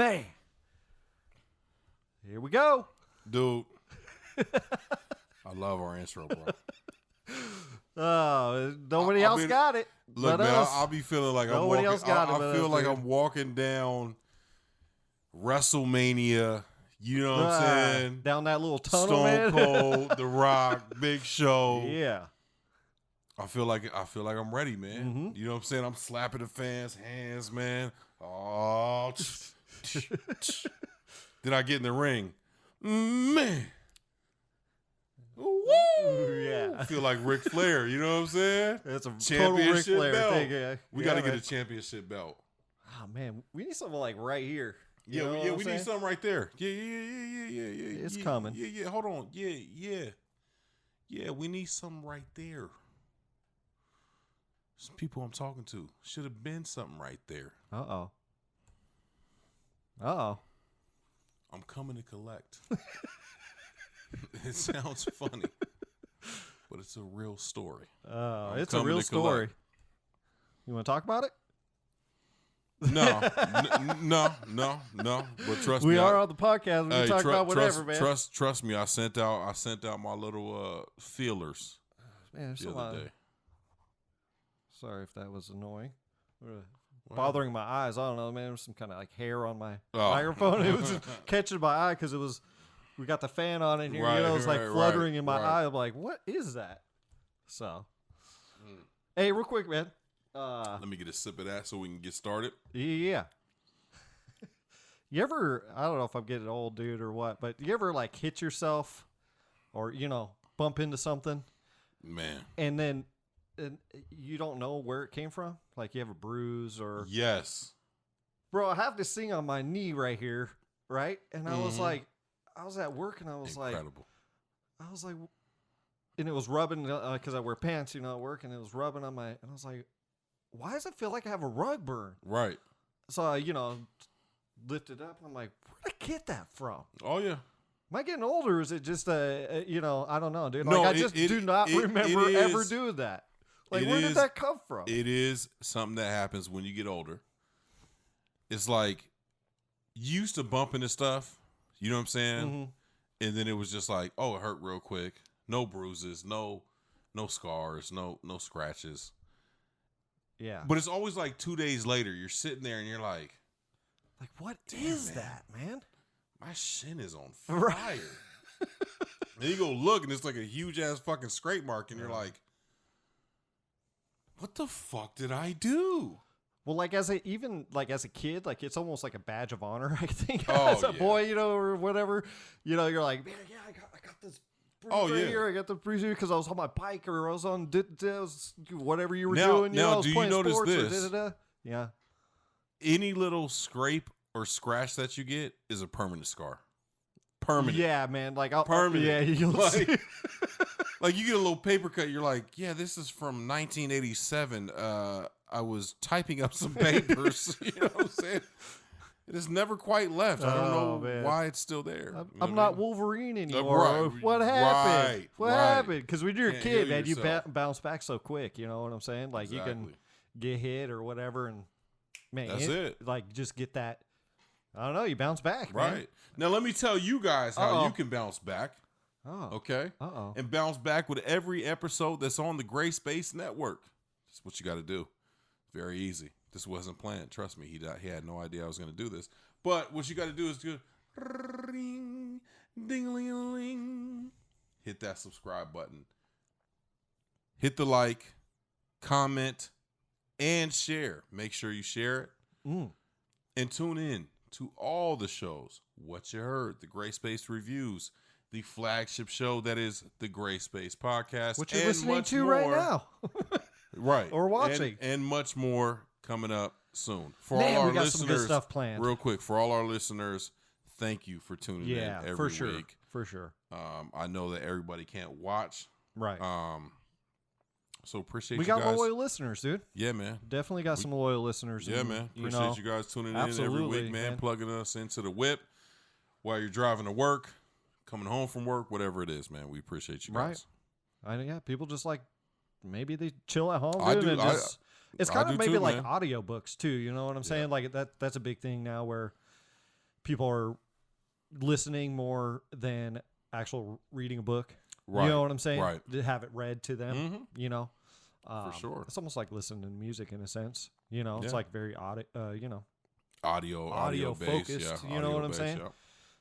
man. Here we go. Dude. I love our intro, bro. Nobody else got it. Look, man, I'll be feeling like nobody else got it. I feel like I'm walking down WrestleMania. You know what I'm saying? Down that little tunnel, Stone man. Cold, The Rock, Big Show. Yeah. I feel like I'm ready, man. Mm-hmm. You know what I'm saying? I'm slapping the fans' hands, man. Oh, then I get in the ring, man. Woo! Yeah. I feel like Ric Flair. You know what I'm saying? It's a championship total Ric Flair belt. thing. Yeah. We got to get a championship belt. Oh man, we need something like right here. Yeah, we need something right there. Yeah. It's coming. Yeah. Hold on. Yeah. We need something right there. Some people I'm talking to should have been something right there. Uh-oh. I'm coming to collect. It sounds funny, but it's a real story. It's a real story. You want to talk about it? No. But trust me, we are on the podcast. We can talk about whatever, man. Trust me. I sent out my little feelers Man, the other day. Sorry if that was annoying. Bothering my eyes. I don't know, man. There was some kind of like hair on my Oh. microphone. It was just catching my eye because we got the fan on in here. It was like fluttering in my eye. I'm like, what is that? So, hey, real quick, man. Let me get a sip of that so we can get started. Yeah. You ever, I don't know if I'm getting old, dude, or what, but you ever like hit yourself or, bump into something? Man. And then you don't know where it came from? Like you have a bruise or... Yes. Bro, I have this thing on my knee right here, right? And I was like, I was at work and I was Incredible. like, and it was rubbing, because I wear pants, at work, and it was rubbing on and I was like, why does it feel like I have a rug burn? Right. So I, lifted up. I'm like, where'd I get that from? Oh, yeah. Am I getting older? Or is it just, I don't know, dude. No, I just do not remember ever doing that. Like, where did that come from? It is something that happens when you get older. It's like, you used to bump into stuff, you know what I'm saying? Mm-hmm. And then it was just like, oh, it hurt real quick. No bruises, no scars, no scratches. Yeah. But it's always like 2 days later, you're sitting there and you're like, what is that, man? My shin is on fire. Right. And you go look, and it's like a huge ass fucking scrape mark, and you're like, what the fuck did I do? Well, like as a kid, like it's almost like a badge of honor, I think. Oh, as a boy, or whatever, you're like, man, yeah, I got this bruise here. I got the bruise here because I was on my bike or I was on whatever you were doing. Now, I was do you playing notice sports this? Yeah. Any little scrape or scratch that you get is a permanent scar. Permanent. Yeah, man. Like permanent. Yeah, you'll see. Like you get a little paper cut. You're like, yeah, this is from 1987. I was typing up some papers. You know what I'm saying? It has never quite left. I don't know why it's still there. I'm not Wolverine anymore. What happened? What happened? Because when you're a kid, man, you bounce back so quick. You know what I'm saying? Like you can get hit or whatever, and man, that's it. Like just get that. I don't know. You bounce back, right? Man. Now let me tell you guys how you can bounce back. Oh, okay. And bounce back with every episode that's on the Gray Space Network. That's what you got to do. Very easy. This wasn't planned. Trust me. He had no idea I was going to do this. But what you got to do is do ring, ding-a-ling-a-ling. Hit that subscribe button. Hit the like, comment, and share. Make sure you share it. And tune in to all the shows. What You Heard, the Gray Space Reviews, the flagship show that is the Gray Space Podcast. What you're listening to right now. Right. Or watching. And much more coming up soon. For Man, all our we got listeners, some good stuff planned. Real quick, for all our listeners, thank you for tuning in every week. For sure. I know that everybody can't watch. Right. So appreciate you guys. We got loyal listeners, dude. Yeah, man. Definitely got some loyal listeners. Yeah, man. Appreciate you guys tuning in every week, man. Plugging us into the whip while you're driving to work, coming home from work, whatever it is, man. We appreciate you guys. Right. People just like, maybe they chill at home, I dude. do. It's kind of maybe too, like man. audiobooks too, you know what I'm saying? Like that's a big thing now where people are listening more than actual reading a book. Right. You know what I'm saying? Right. To have it read to them. Mm-hmm. You know, For sure. It's almost like listening to music in a sense. You know, it's Yeah. like very audio. You know, audio focused. based, You know what I'm saying? Yeah.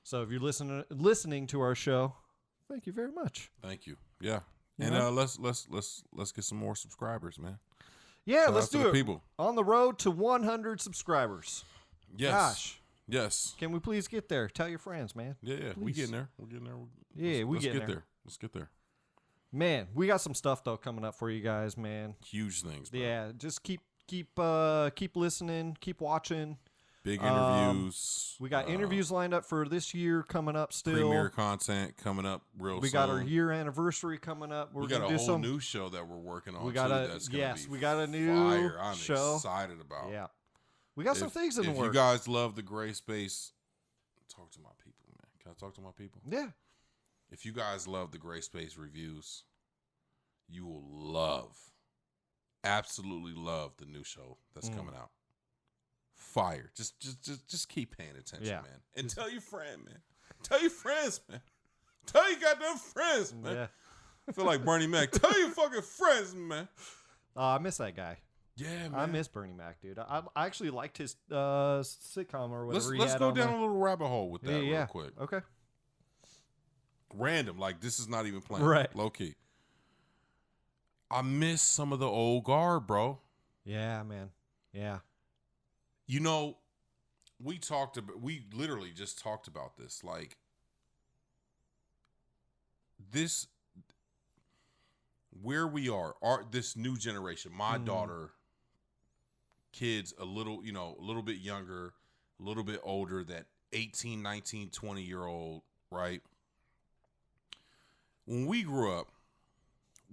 So if you're listening to our show, thank you very much. Thank you. Yeah. You And know? let's get some more subscribers, man. Yeah, Shout let's out to do the it. people. On the road to 100 subscribers. Yes. Gosh. Yes. Can we please get there? Tell your friends, man. Yeah. We Please. getting there. We're getting there. Let's get there. Let's get there. Man, we got some stuff though coming up for you guys, man. Huge things, bro. Yeah, just keep listening, keep watching. Big interviews. We got interviews lined up for this year coming up still. Premier content coming up real soon. We got our year anniversary coming up. We got a whole new show that we're working on. We got we got a new fire. I'm show. excited about. Yeah, we got some things in the works. If you guys love the gray space, talk to my people, man. Can I talk to my people? Yeah. If you guys love the gray space reviews, you will absolutely love the new show that's coming out. Fire. Just keep paying attention, man. And tell your friend, man. Tell your friends, man. Tell your goddamn friends, man. Yeah. I feel like Bernie Mac. Tell your fucking friends, man. I miss that guy. Yeah, man. I miss Bernie Mac, dude. I actually liked his sitcom or whatever. Let's go down a little rabbit hole with that real quick. Okay. Random, like this is not even planned. Right. Low key. I miss some of the old guard, bro. Yeah, man. Yeah. You know, we literally just talked about this. Like, this, where we are, this new generation, my daughter, kids a little bit younger, a little bit older, that 18, 19, 20-year-old, right? When we grew up,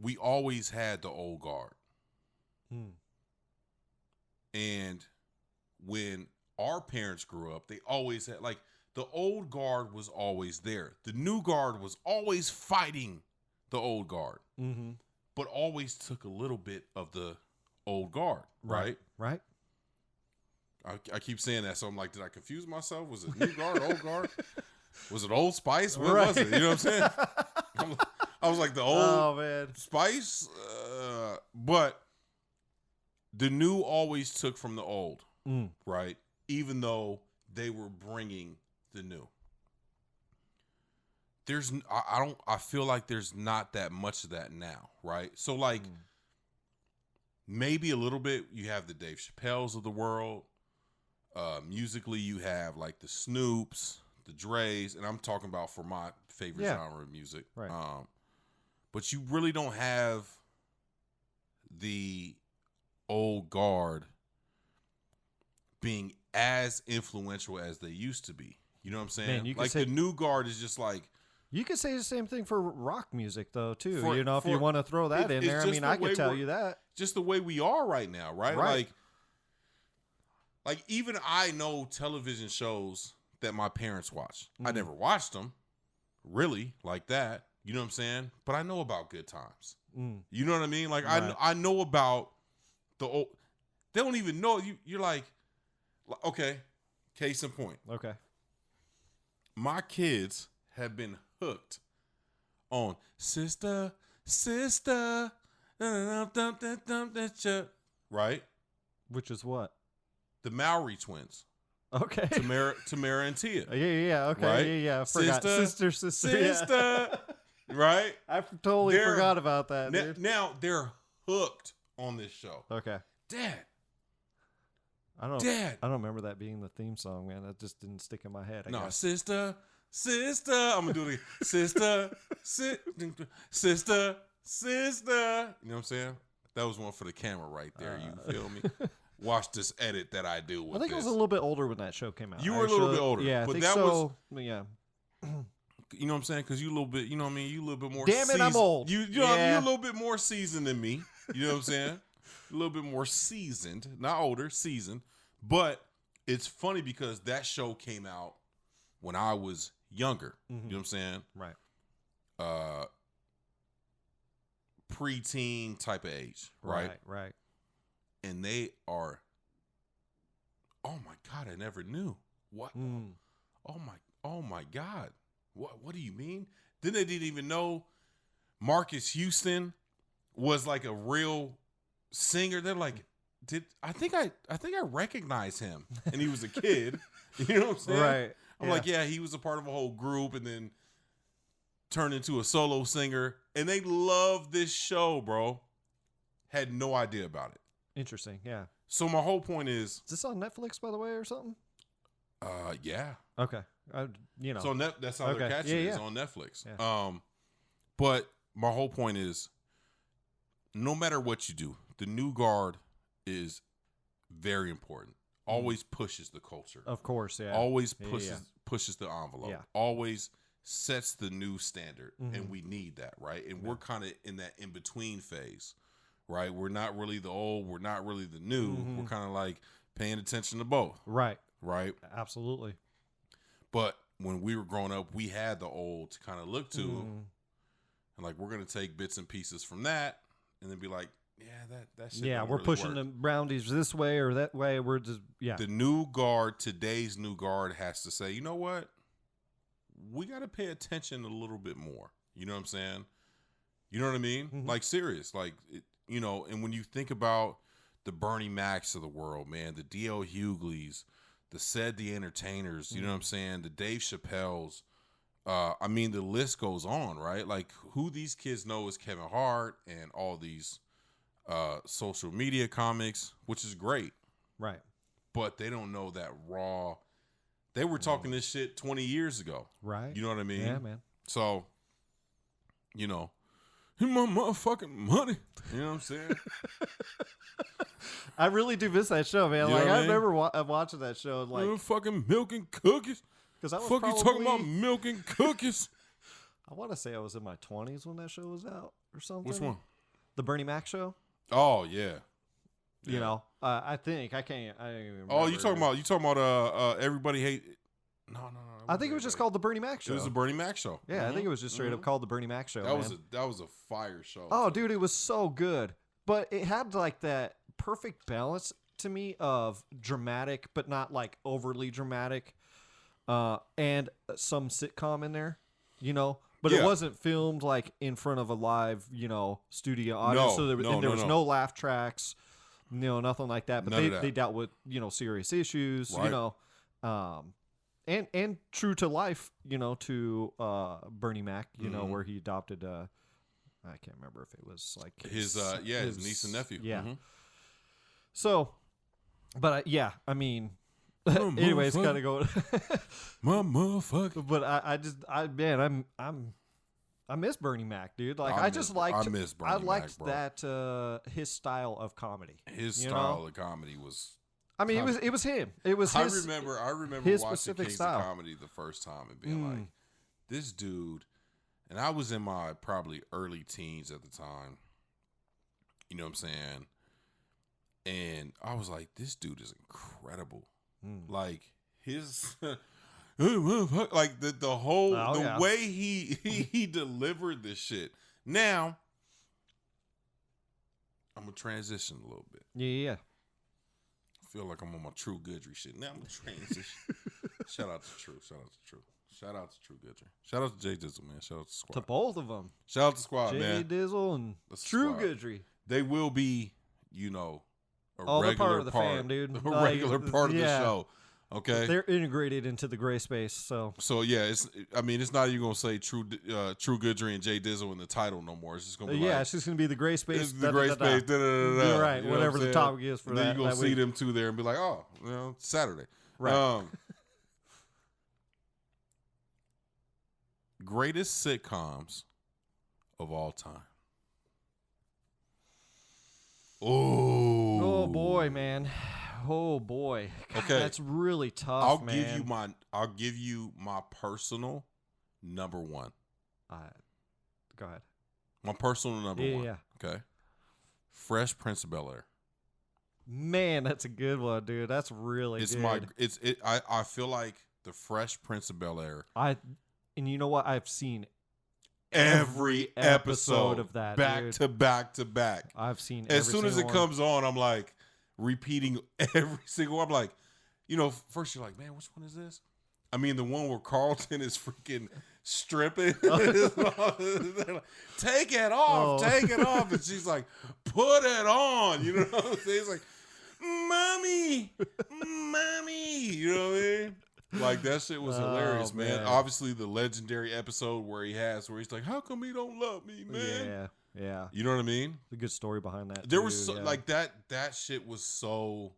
we always had the old guard. And when our parents grew up, they always had, like, the old guard was always there. The new guard was always fighting the old guard, but always took a little bit of the old guard, right? Right. I keep saying that, so I'm like, did I confuse myself? Was it new guard, old guard? Was it Old Spice? What was it? You know what I'm saying? I was like, the old Spice? But the new always took from the old, right? Even though they were bringing the new. I feel like there's not that much of that now, right? So, like, maybe a little bit, you have the Dave Chappelle's of the world. Musically, you have, like, the Snoops, the Drays, and I'm talking about for my favorite genre of music. Right. But you really don't have the old guard being as influential as they used to be. You know what I'm saying? Man, like, the new guard is just like... You could say the same thing for rock music, though, too. If For, you want to throw that in there. I mean, I could tell you that. Just the way we are right now, right? Like even I know television shows that my parents watch. I never watched them, really, like that. You know what I'm saying? But I know about Good Times. You know what I mean? Like, I know about the old... They don't even know. You're like, okay, case in point. Okay. My kids have been hooked on Sister, right? Which is what? The Maori twins. Okay. Tamara and Tia. Yeah. Okay. Right? Yeah. I forgot. Sister. Right? I totally forgot about that, dude. Now they're hooked on this show. Okay. Dad. I don't remember that being the theme song, man. That just didn't stick in my head. I guess. Sister. I'm gonna do it again. Sister. You know what I'm saying? That was one for the camera right there. You feel me? Watch this edit that I do with I think I was a little bit older when that show came out. You were a little bit older. Yeah, but I think that so. You know what I'm saying? Because you a little bit, you know what I mean? You a little bit more Damn it, I'm old. You know what I mean? You're a little bit more seasoned than me. You know what I'm saying? A little bit more seasoned. Not older, seasoned. But it's funny because that show came out when I was younger. You know what I'm saying? Right. Preteen type of age. Right. And they are, oh my God, I never knew. What? oh my God. What do you mean? Then they didn't even know Marcus Houston was like a real singer. They're like, I think I recognize him, and he was a kid. You know what I'm saying? Right. I'm like, yeah, he was a part of a whole group, and then turned into a solo singer. And they love this show, bro. Had no idea about it. Interesting. Yeah. So my whole point is this on Netflix, by the way, or something? Yeah. Okay. So that's how they're catching it. It's on Netflix. Yeah. But my whole point is, no matter what you do, the new guard is very important. Always pushes the culture. Of course, yeah. Always pushes the envelope. Yeah. Always sets the new standard, and we need that, right? And we're kind of in that in between phase, right? We're not really the old, we're not really the new. We're kind of like paying attention to both, right? Absolutely. But when we were growing up, we had the old to kind of look to, and like we're gonna take bits and pieces from that, and then be like, yeah, that shit. Yeah, we're really pushing the boundaries this way or that way. We're just The new guard, today's new guard, has to say, you know what? We got to pay attention a little bit more. You know what I'm saying? You know what I mean? Like serious, like and when you think about the Bernie Macs of the world, man, the D.L. Hugleys, the Entertainers, you know what I'm saying? The Dave Chappelle's. I mean, the list goes on, right? Like who these kids know is Kevin Hart and all these social media comics, which is great. Right. But they don't know that raw. They were talking this shit 20 years ago. Right. You know what I mean? Yeah, man. So, in my motherfucking money. You know what I'm saying? I really do miss that show, man. You like, know I remember watching that show. Like, fucking milk and cookies. Because I was fuck you talking about milk and cookies. I want to say I was in my 20s when that show was out or something. Which one? The Bernie Mac show. Oh, yeah. You know, I think I can't even remember. Oh, you talking about Everybody Hate. No. I think it was just called the Bernie Mac show. It was the Bernie Mac show. Yeah, I think it was just straight up called the Bernie Mac show. That was a fire show. Oh, dude, it was so good. But it had like that perfect balance to me of dramatic, but not like overly dramatic, and some sitcom in there, But it wasn't filmed like in front of a live, studio audience. So there was no laugh tracks, nothing like that. But they dealt with, serious issues, right. And true to life, to Bernie Mac, where he adopted, I can't remember if it was like his niece and nephew. Yeah. So, but I mean, anyways, gotta go. My motherfucker. But I miss Bernie Mac, dude. Like I miss Bernie Mac, bro. That his style of comedy. His style of comedy was. I mean, it was him. It was his. I remember his watching specific Kings style of Comedy the first time and being like, this dude, and I was in my probably early teens at the time. You know what I'm saying? And I was like, this dude is incredible. Like his, like the whole way he delivered this shit. Now, I'm gonna transition a little bit. Yeah. I feel like I'm on my True Goodry shit. Now I'm gonna transition. Shout out to True. Shout out to True Goodry. Shout out to Jay Dizzle, man. Shout out to Squad. To both of them. Shout out to Squad, man. Jay Dizzle and True Goodry. They will be, all the part of the fam, dude. A regular part of the show. Okay, they're integrated into the gray space. So yeah, it's not even gonna say True Goodry and Jay Dizzle in the title no more. It's just gonna be it's just gonna be the gray space. It's the gray space. You're right. Whatever the topic is for that. Then you're gonna see them two there and be like, oh, Saturday. Right. Greatest sitcoms of all time. Oh boy, man. Oh boy. God, okay, that's really tough. I'll give you my personal number one. Go ahead. My personal number one. Yeah. Okay. Fresh Prince of Bel-Air. Man, that's a good one, dude. That's really good. I feel like the Fresh Prince of Bel-Air. And you know what? I've seen every episode of that back to back to back. I've seen as soon as it comes on, I'm like repeating every single one. I'm like, first you're like, man, which one is this? I mean, the one where Carlton is freaking stripping. Take it off, take it off. And she's like, put it on. You know what I'm saying? It's like, mommy. You know what I mean? Like, that shit was hilarious, man. Obviously, the legendary episode where he's like, how come he don't love me, man? Yeah. You know what I mean? A good story behind that. There was like that shit was so.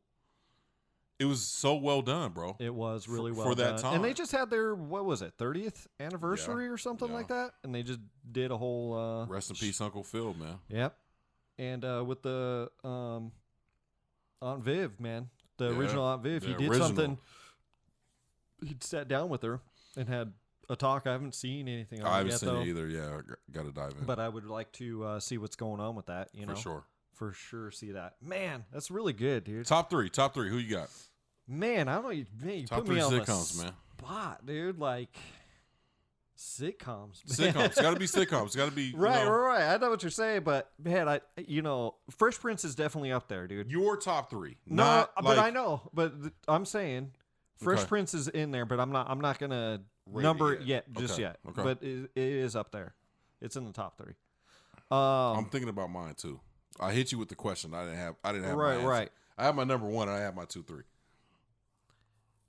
It was so well done, bro. It was really well for done. that time. And they just had their 30th anniversary or something like that, and they just did a whole. Rest in peace, Uncle Phil, man. Yep. And with the Aunt Viv, man, the original Aunt Viv, he did something. He sat down with her and had a talk. I haven't seen anything on it yet, I haven't seen it either. Yeah, I got to dive in. But I would like to see what's going on with that. You know, for sure, see that. Man, that's really good, dude. Top three. Who you got? Man, I don't know. You top put three me on sitcoms, the man. Spot, dude. Like sitcoms. Sitcoms. Got to be sitcoms. Got to be right. I know what you're saying, but man, Fresh Prince is definitely up there, dude. Your top three. No, but I know. But I'm saying Fresh Prince is in there, but I'm not gonna number it yet, just yet. Okay. But it is up there. It's in the top three. I'm thinking about mine too. I hit you with the question. I didn't have right. I have my number one, and I have my 2, 3.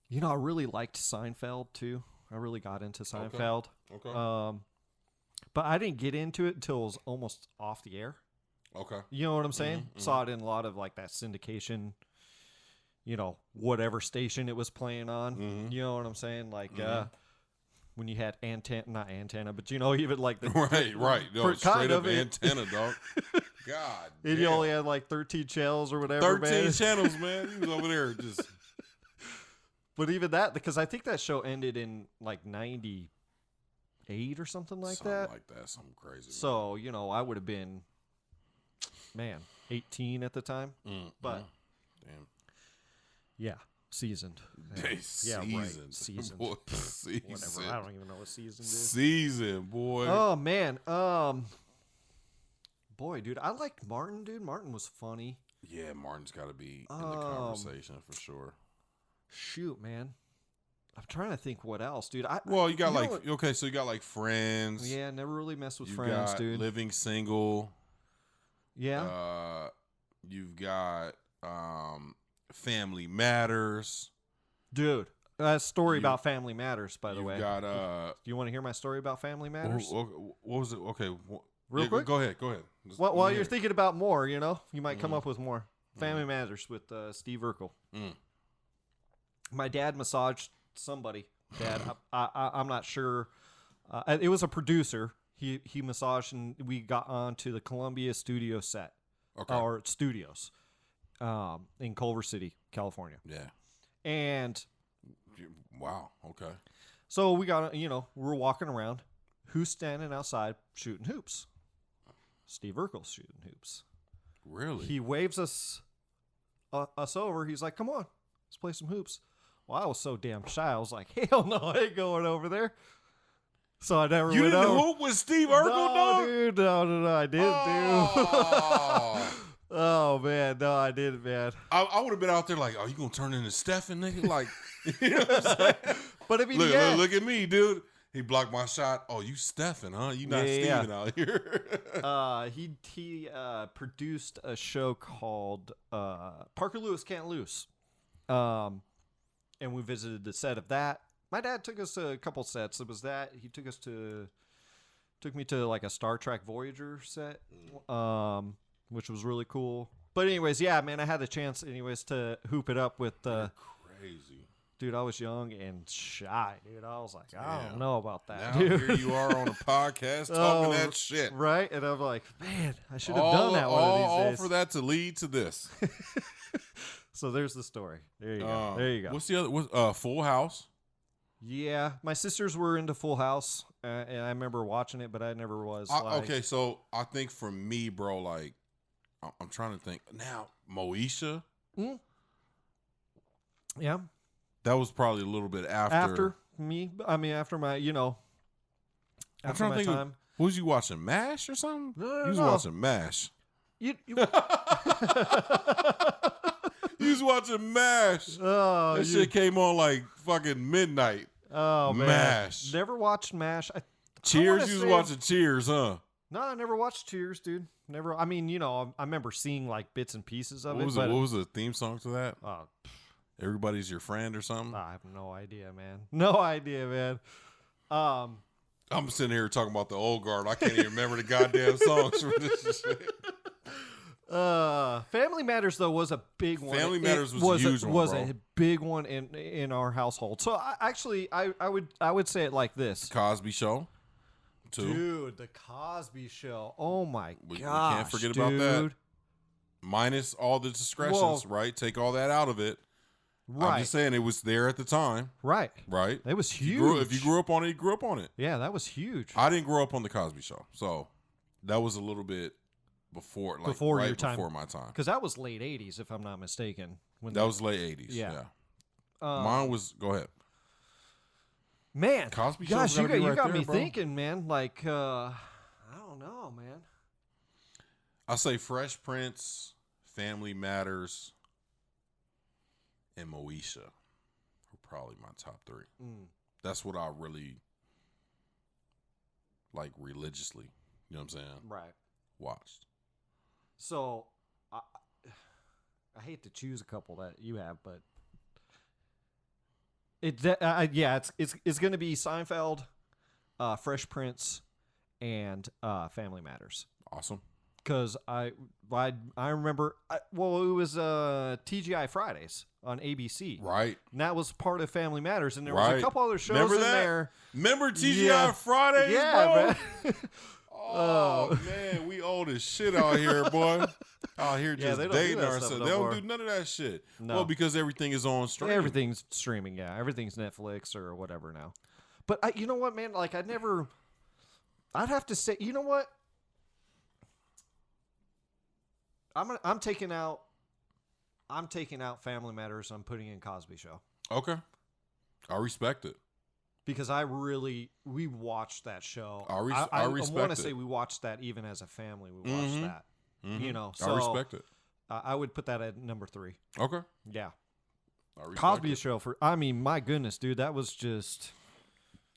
You know, I really liked Seinfeld too. I really got into Seinfeld. Okay. But I didn't get into it until it was almost off the air. Okay. You know what I'm saying? Mm-hmm. Saw it in a lot of like that syndication, whatever station it was playing on. Mm-hmm. You know what I'm saying? Like when you had not antenna, but even like the right. No, straight up antenna, dog. God. And you only had like 13 channels or whatever. 13 channels, man. He was over there just. But even that, because I think that show ended in like 98 or something like that. Something crazy. So, I would have been, 18 at the time. But, damn. Yeah, seasoned. Seasoned. Right. Seasoned. Boy, seasoned. Whatever. I don't even know what seasoned is. Seasoned, boy. Oh, man. Boy, dude, I liked Martin, dude. Martin was funny. Yeah, Martin's got to be in the conversation for sure. Shoot, man. I'm trying to think what else, dude. You got so you got like Friends. Yeah, never really messed with Friends, dude. Living Single. Yeah. You've got Family Matters. Dude, a story about Family Matters, by the way. Got do you want to hear my story about Family Matters? What was it? Okay. Real quick? Go ahead. While you're thinking about more, you might come up with more. Family Matters with Steve Urkel. My dad massaged somebody. I'm not sure. It was a producer. He massaged, and we got onto the Columbia studio set. Okay. Or studios in Culver City, California. Yeah. And wow. Okay. So we got, we're walking around. Who's standing outside shooting hoops? Steve Urkel's shooting hoops. Really? He waves us over. He's like, "Come on, let's play some hoops." Well, I was so damn shy. I was like, "Hell no, I ain't going over there." So I never went over. You didn't hoop with Steve Urkel, dog? Dude, no, I didn't, dude. Oh, man. No, I didn't, man. I would have been out there like, "Are you going to turn into Stephen, nigga?" Like, you know what I'm saying? But I mean, look at me, dude. He blocked my shot. Oh, you Stephen, huh? You not Steven out here. He produced a show called Parker Lewis Can't Lose. And we visited the set of that. My dad took us to a couple sets. It was that. He took me to like a Star Trek Voyager set, which was really cool. But anyways, yeah, man, I had the chance anyways to hoop it up with crazy. Dude, I was young and shy, dude. I was like, I don't know about that. Now dude. Here you are on a podcast talking that shit. Right? And I'm like, man, I should have done that one of these days. All for that to lead to this. So there's the story. There you go. There you go. What's the other? Full House? Yeah. My sisters were into Full House, and I remember watching it, but I never was. Okay, so I think for me, bro, like, I'm trying to think. Now, Moesha? Mm-hmm. Yeah. That was probably a little bit after me. I mean, after my, I'm trying to think. Time. What was you watching? MASH or something? No, you was watching MASH. You was watching MASH. Oh, that shit came on like fucking midnight. Oh man, MASH. Never watched MASH. Cheers. You was watching Cheers, huh? No, I never watched Cheers, dude. Never. I mean, I remember seeing like bits and pieces of What it. was But, What was the theme song to that? Oh, Everybody's Your Friend or something? I have no idea, man. No idea, man. I'm sitting here talking about the old guard. I can't even remember the goddamn songs for this shit. Family Matters though was a big one. Family Matters was a huge one, Was bro. a big one in our household. So I would say it like this. Cosby Show, too. Dude, the Cosby Show. Oh my We gosh, can't forget dude. about that. Minus all the discretions, right? Take all that out of it. Right. I'm just saying it was there at the time, Right. right? It was huge. If you grew up on it, you grew up on it. Yeah, that was huge. I didn't grow up on the Cosby Show, so that was a little bit before, like Before right your time. before my time. Because that was late 80s, if I'm not mistaken. When That was late 80s. Yeah. Yeah. Mine was. Go ahead. Man, Cosby Show's gosh, gotta be you right got there, me bro. thinking, man. Like, I don't know, man. I say Fresh Prince, Family Matters, and Moesha are probably my top three. That's what I really like religiously. You know what I'm saying? Right. Watched. So, I hate to choose a couple that you have, but it's going to be Seinfeld, Fresh Prince, and Family Matters. Awesome. Because I remember, it was TGI Fridays on ABC. Right. And that was part of Family Matters, and there was Right. a couple other shows Remember in that? there. Remember TGI Yeah. Fridays, Yeah, bro? man. Oh, man, we old as shit out here, boy. Out here Yeah, just they don't do dating that stuff ourselves. no They don't more. do none of that shit. No. Well, because everything is on stream. Everything's streaming, yeah. Everything's Netflix or whatever now. But you know what, man? Like, I'd have to say, you know what? I'm taking out Family Matters. I'm putting in Cosby Show Okay. I respect it. because we watched that show. I I respect want it. to say we watched that even as a family. We watched Mhm. that. Mhm. You know, so I respect it. I would put that at number 3. Okay. Yeah, I respect Cosby it. Show my goodness, dude, that was just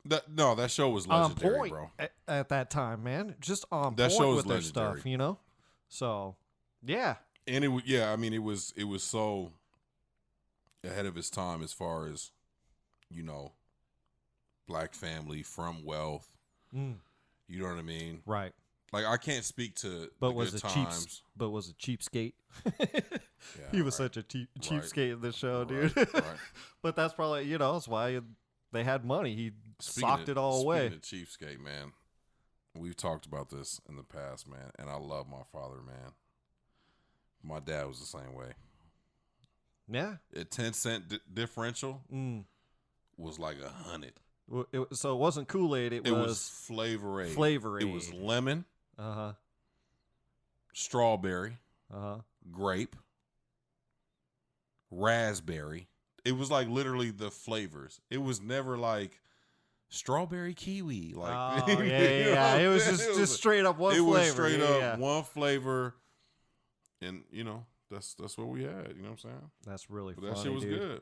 That show was on legendary, point bro. at that time, man. Just on That point show is with their legendary. stuff, you know. So, yeah, And it was so ahead of its time as far as, black family from wealth. You know what I mean? right. Like, I can't speak to But the was good a times. cheapskate? Yeah, He was right. such a cheapskate in the show, Right, dude. right. But that's probably that's why they had money. He socked it all away. Speaking of cheapskate, man, we've talked about this in the past, man, and I love my father, man. My dad was the same way. Yeah. A 10-cent differential was like 100. So it wasn't Kool-Aid. It was Flavor Aid. Flavor It was Aid. lemon, strawberry, grape, raspberry. It was like literally the flavors. It was never like strawberry kiwi. Like, Oh, yeah. It was just straight up one it flavor. was straight up yeah. one flavor, and that's what we had. You know what I'm saying? That's really But funny, that shit was dude. good.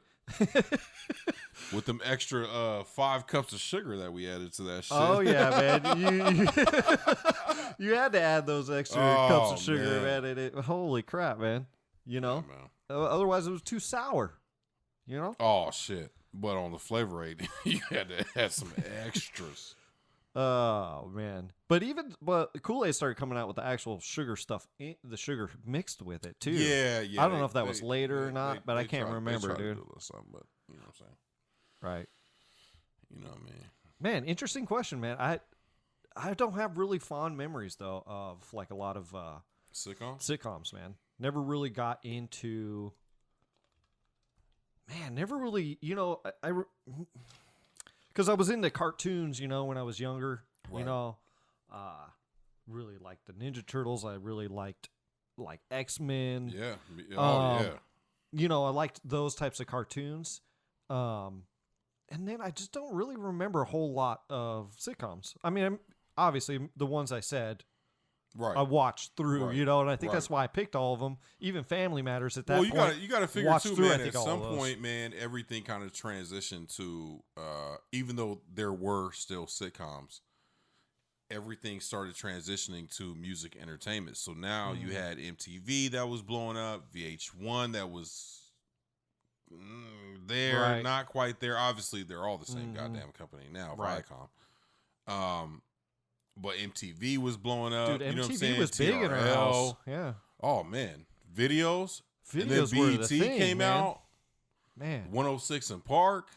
With them extra 5 cups of sugar that we added to that shit. Oh yeah, man! You had to add those extra cups of sugar, man. Holy crap, man! Yeah, man. Otherwise it was too sour. You know? Oh shit! But on the Flavor Aid, you had to add some extras. Oh man! But Kool-Aid started coming out with the actual sugar stuff, the sugar mixed with it too. Yeah. I don't know if that was later or not, but I can't remember, they tried dude. To do a little something, but you know what I'm saying? Right. You know what I mean? Man, interesting question, man. I don't have really fond memories though of like a lot of sitcoms, man. Never really got into. Man, never really, because I was into cartoons, when I was younger, Right. really liked the Ninja Turtles. I really liked like X-Men. Yeah. Oh yeah. I liked those types of cartoons. And then I just don't really remember a whole lot of sitcoms. I mean, obviously the ones I said, Right. I watched through, Right. you know, and I think Right. that's why I picked all of them. Even Family Matters at that Well, point. you gotta figure watched too, through, I man. think, At all some of those. point, man, everything kind of transitioned to, even though there were still sitcoms, everything started transitioning to music entertainment. So now you had MTV that was blowing up, VH1 that was there, Right. not quite there. Obviously, they're all the same goddamn company now, Right. Viacom. But MTV was blowing up. Dude, you know what I'm MTV saying? was big in our TRL. house. Yeah. Oh man, videos. And then Videos were BET the thing, came man. out. Man. 106 in Park.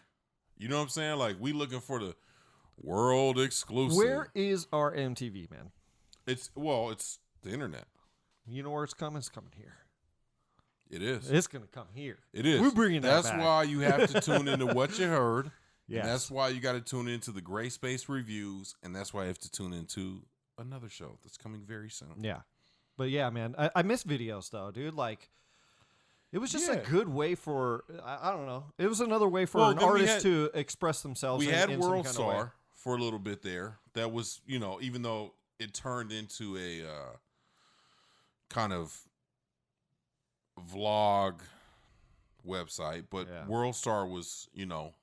You know what I'm saying? Like we looking for the world exclusive. Where is our MTV, man? It's the internet. You know where it's coming? It's coming here. It is. It's going to come here. It is. We're bringing that That's back. why you have to tune into What You Heard. Yes. And that's why you got to tune into the Gray Space Reviews. And that's why you have to tune into another show that's coming very soon. Yeah. But yeah, man, I miss videos though, dude. Like, it was just a Yeah. good way for, I don't know. It was another way for Well, an then we artist had- to express themselves. We in had some World kind of way. Star for a little bit there. That was, you know, even though it turned into a kind of vlog website, but Yeah. World Star was, you know,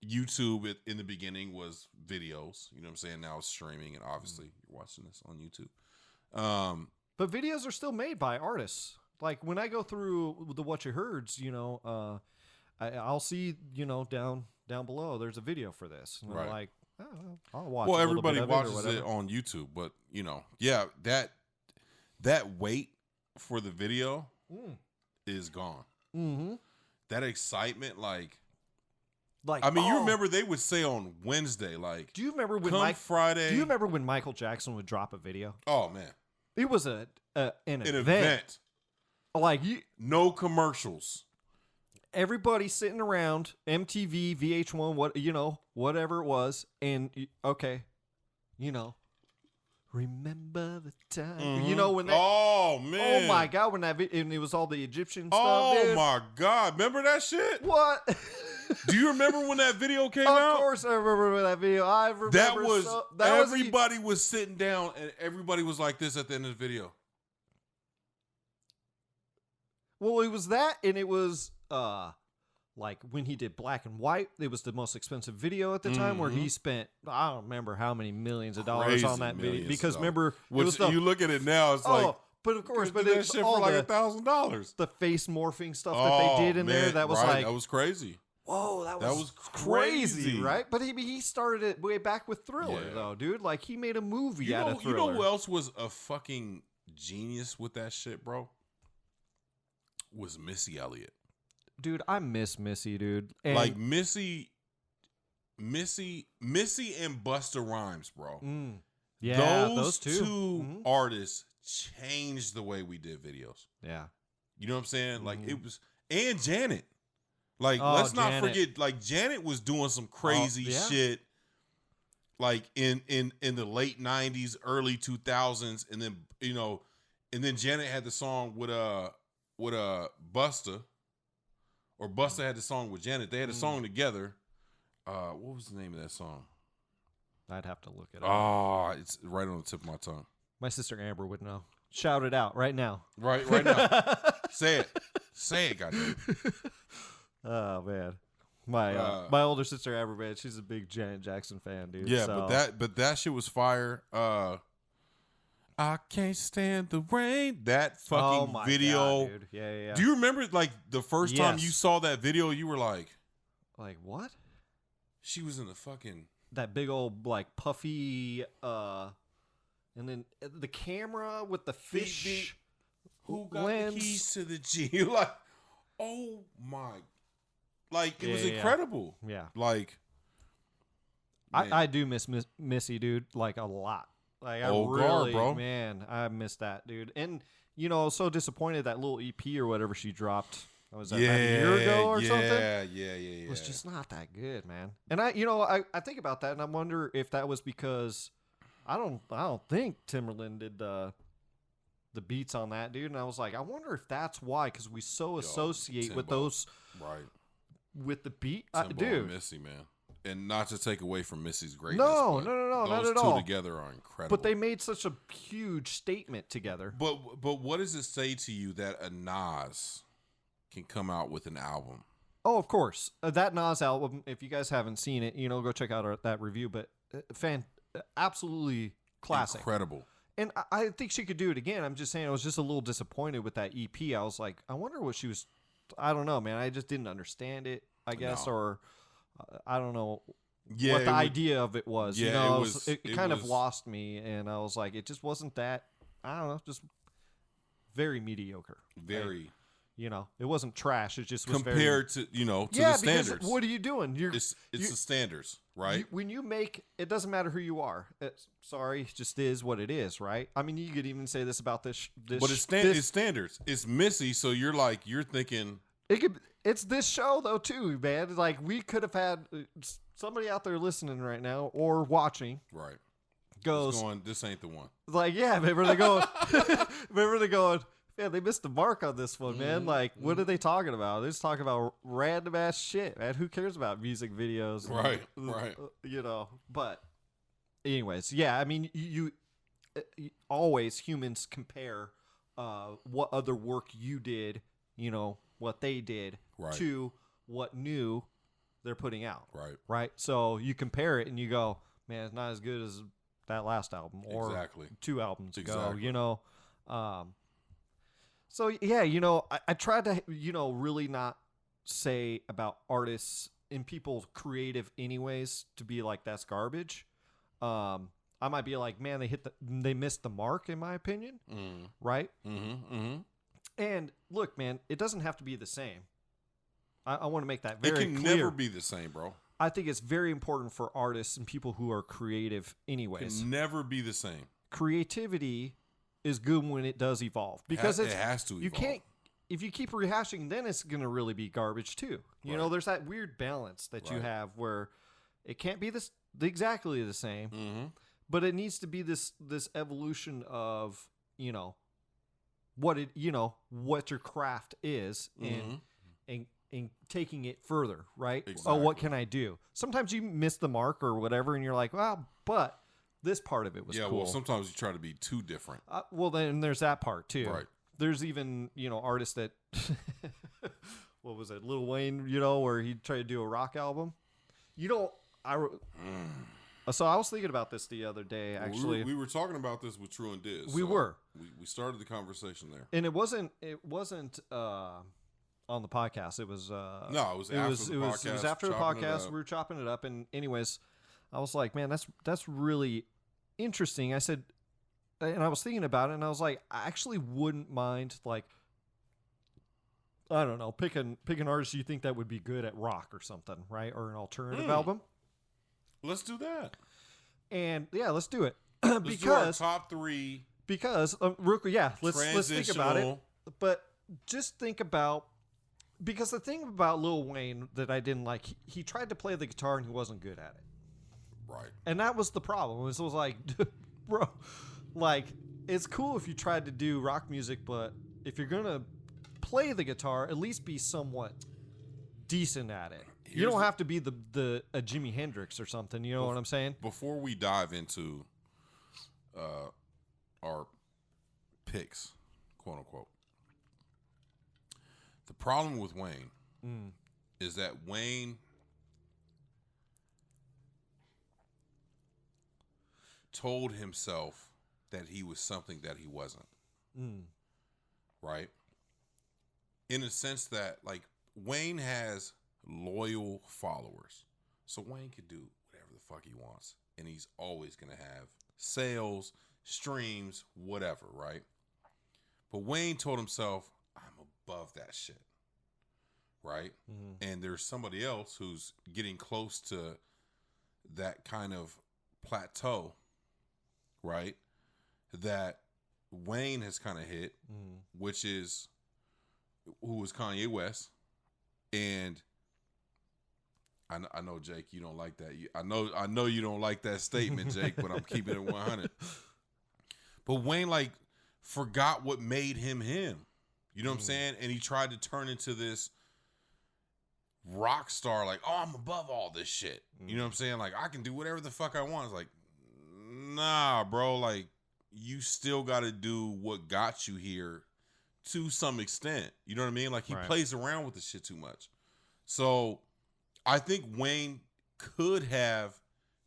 YouTube in the beginning was videos. You know what I'm saying? Now it's streaming, and obviously you're watching this on YouTube. But videos are still made by artists. Like when I go through the What You Heards, you know, I'll see, you know, down below there's a video for this. And I'm Right. like, oh, I'll watch. Well, a little everybody bit of watches or it whatever. on YouTube, but you know, yeah, that wait for the video is gone. Mm-hmm. That excitement, like Like, I mean, you oh, remember they would say on Wednesday, like, Do you remember when come Friday. Do you remember when Michael Jackson would drop a video? Oh man, It was an an event. event. Like No commercials. everybody sitting around MTV, VH1, what you know, whatever it was, and okay, you know, remember the time, you know when that. Oh man. Oh my God! When that and it was all the Egyptian stuff. Oh dude. my God. Remember that shit? What? Do you remember when that video came Of out? course, I remember that video. I remember That was that was everybody was sitting down and everybody was like this at the end of the video. Well, it was that, and it was like when he did Black and White. It was the most expensive video at the time, where he spent I don't remember how many millions of dollars Crazy on that video. millions Because of remember, it Which was the you look at it now, it's like but of course, but that it's shit all for like the, $1,000. the face morphing stuff that they did in there. Man, That was right, like, that was crazy. whoa, that was crazy. crazy, right? But he started it way back with Thriller, Yeah. though, dude. Like he made a movie You out know, of Thriller. who else was a fucking genius with that shit, bro? Was Missy Elliott. Dude, I miss Missy, dude. And Like Missy and Busta Rhymes, bro. yeah, those two. two Mhm. artists changed the way we did videos. Yeah. You know what I'm saying? Like it was, and Janet. Like Oh, let's not Janet. forget, like Janet was doing some crazy yeah. shit. Like in the late '90s, early 2000s, and then you know, and then Janet had the song with Busta, or Busta had the song with Janet. They had a song together. What was the name of that song? I'd have to look it up. Oh, it's right on the tip of my tongue. My sister Amber would know. Shout it out right now. Right now. Say it, goddamn. Oh man, my older sister Amber, man, she's a big Janet Jackson fan, dude. Yeah, so. but that shit was fire. I can't stand the rain. That fucking oh my video. God, dude. Yeah. Do you remember like the first time Yes. you saw that video? You were like, Like what? she was in the fucking. That big old like puffy, and then the camera with the fish. Who got lens. the keys to the G? Like, oh my, like it was Yeah. incredible. Yeah, Like, man. I do miss Missy, dude, like a lot. Like I Old guard, really, bro. man, I miss that, dude. And you know, I was so disappointed that little EP or whatever she dropped. Was that about a year ago or something? Yeah. It was just not that good, man. And I think about that, and I wonder if that was because I don't think Timberland did the beats on that, dude. And I was like, I wonder if that's why, because we associate with Timbo. those Right. with the beat, Timbo and dude. Missy, man. And not to take away from Missy's greatness. No, not at Those all. two together are incredible. But they made such a huge statement together. But what does it say to you that a Nas can come out with an album? Oh, of course. That Nas album, if you guys haven't seen it, go check out that review. But absolutely classic. Incredible. And I think she could do it again. I'm just saying I was just a little disappointed with that EP. I was like, I wonder what she was... I don't know, man. I just didn't understand it, I guess, or I don't know what the idea of it was. Yeah, it kind of lost me, and I was like, it just wasn't that... I don't know, just very mediocre. Very... it wasn't trash. It just was compared to the standards. Because what are you doing? It's the standards, right? When you make, it doesn't matter who you are. It just is what it is, right? I mean, you could even say this about this. But it's standards. It's Missy, so you're thinking it's this show though too, man. Like we could have had somebody out there listening right now or watching, right? Goes going, this ain't the one. Like, yeah, remember they going. Yeah, they missed the mark on this one, man. Like, what are they talking about? They're just talking about random ass shit, man. Who cares about music videos? Right. But, anyways, yeah. I mean, you always humans compare what other work you did, what they did, to what new they're putting out. Right. So you compare it and you go, man, it's not as good as that last album or 2 albums ago. So, yeah, I tried to, really not say about artists and people creative anyways to be like, that's garbage. I might be like, man, they missed the mark, in my opinion. Right? And look, man, it doesn't have to be the same. I want to make that very clear. It can never be the same, bro. I think it's very important for artists and people who are creative anyways. It can never be the same. Creativity is good when it does evolve because it has to evolve. You can't, if you keep rehashing, then it's going to really be garbage too. There's that weird balance that you have where it can't be exactly the same, but it needs to be this evolution of, what your craft is and taking it further, right? Exactly. Oh, what can I do? Sometimes you miss the mark or whatever and you're like, well, but this part of it was cool. Yeah, well, sometimes you try to be too different. Well, then there's that part too. Right. There's even, artists that, what was it, Lil Wayne, where he tried to do a rock album. So I was thinking about this the other day, actually. We were talking about this with True and Diz. We were. We started the conversation there. And it wasn't on the podcast. It was no, it was after the podcast. It was after the podcast. We were chopping it up, and anyways, I was like, man, that's really interesting. I said, and I was thinking about it, and I was like, I actually wouldn't mind, like, I don't know, pick an artist you think that would be good at rock or something, right? Or an alternative album. Let's do that. And yeah, let's do it. Let's do our top 3. Because let's think about it. But just think about, because the thing about Lil Wayne that I didn't like, he tried to play the guitar and he wasn't good at it. Right. And that was the problem. It was like, bro, like, it's cool if you tried to do rock music, but if you're going to play the guitar, at least be somewhat decent at it. You don't have to be the Jimi Hendrix or something. You know what I'm saying? Before we dive into our picks, quote unquote, the problem with Wayne is that Wayne told himself that he was something that he wasn't. Right? In a sense that, like, Wayne has loyal followers. So Wayne could do whatever the fuck he wants. And he's always going to have sales, streams, whatever, right? But Wayne told himself, I'm above that shit. Right? And there's somebody else who's getting close to that kind of plateau, right? That Wayne has kind of hit, which is, who was Kanye West. And I know, Jake, you don't like that. I know you don't like that statement, Jake, but I'm keeping it 100. But Wayne, like, forgot what made him him. You know what I'm saying? And he tried to turn into this rock star, like, oh, I'm above all this shit. You know what I'm saying? Like, I can do whatever the fuck I want. It's like, nah, bro. Like, you still got to do what got you here to some extent. You know what I mean? Like, he plays around with the shit too much. So, I think Wayne could have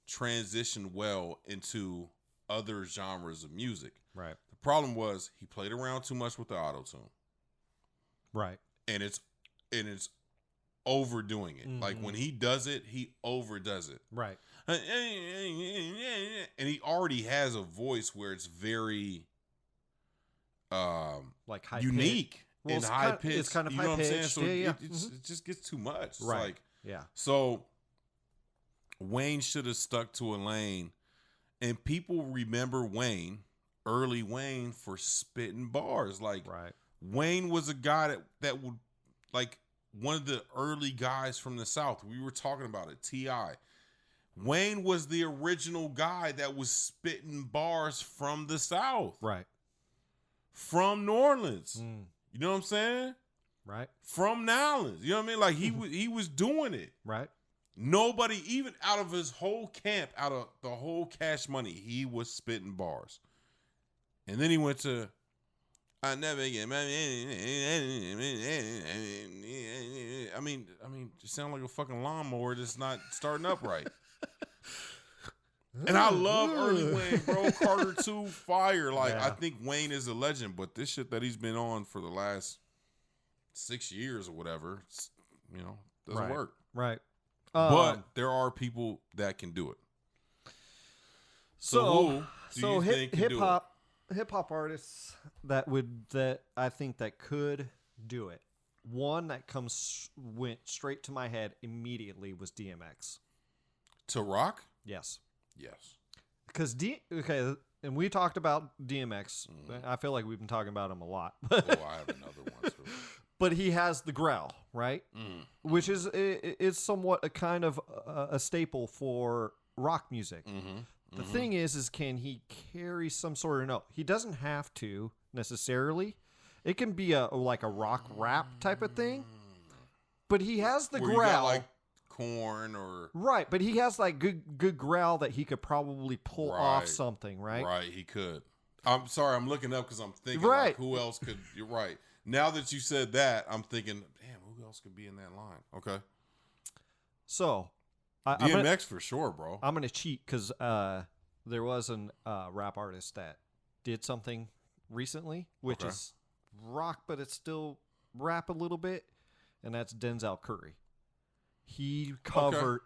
transitioned well into other genres of music. Right. The problem was he played around too much with the auto-tune. Right. And it's overdoing it. Like when he does it, he overdoes it. Right. And he already has a voice where it's very like high unique and high pitched. It's kind of you high know what I'm saying? pitched. So it just gets too much. It's Right. like, yeah. So Wayne should have stuck to a lane, and people remember early Wayne, for spitting bars. Like, Wayne was a guy that would, like, one of the early guys from the South. We were talking about it, T.I. Wayne was the original guy that was spitting bars from the South. Right. From New Orleans. You know what I'm saying? Right. From Nowlands. You know what I mean? Like, he was doing it. Right. Nobody, even out of his whole camp, out of the whole Cash Money, he was spitting bars. And then he went to, I never get money. I mean, you sound like a fucking lawnmower that's not starting up right. And I love early Wayne, bro. Carter 2, fire. Like, I think Wayne is a legend, but this shit that he's been on for the last 6 years or whatever, doesn't work. Right. But there are people that can do it. So who do you think can do it? Hip hop artists that I think that could do it. One that went straight to my head immediately was DMX. To rock? Yes. Yes. Because and we talked about DMX. I feel like we've been talking about him a lot. I have another one too. But he has the growl, right? Which is somewhat a kind of a staple for rock music. The thing is can he carry some sort of note? He doesn't have to necessarily. It can be like a rock rap type of thing. But he has the growl. You got like Corn or right, but he has like good growl that he could probably pull off something, right? Right, he could. I'm sorry, I'm looking up because I'm thinking like, who else could. You're right. Now that you said that, I'm thinking, damn, who else could be in that line? Okay. So, DMX for sure, bro. I'm going to cheat because there was a rap artist that did something recently, which is rock, but it's still rap a little bit, and that's Denzel Curry. He covered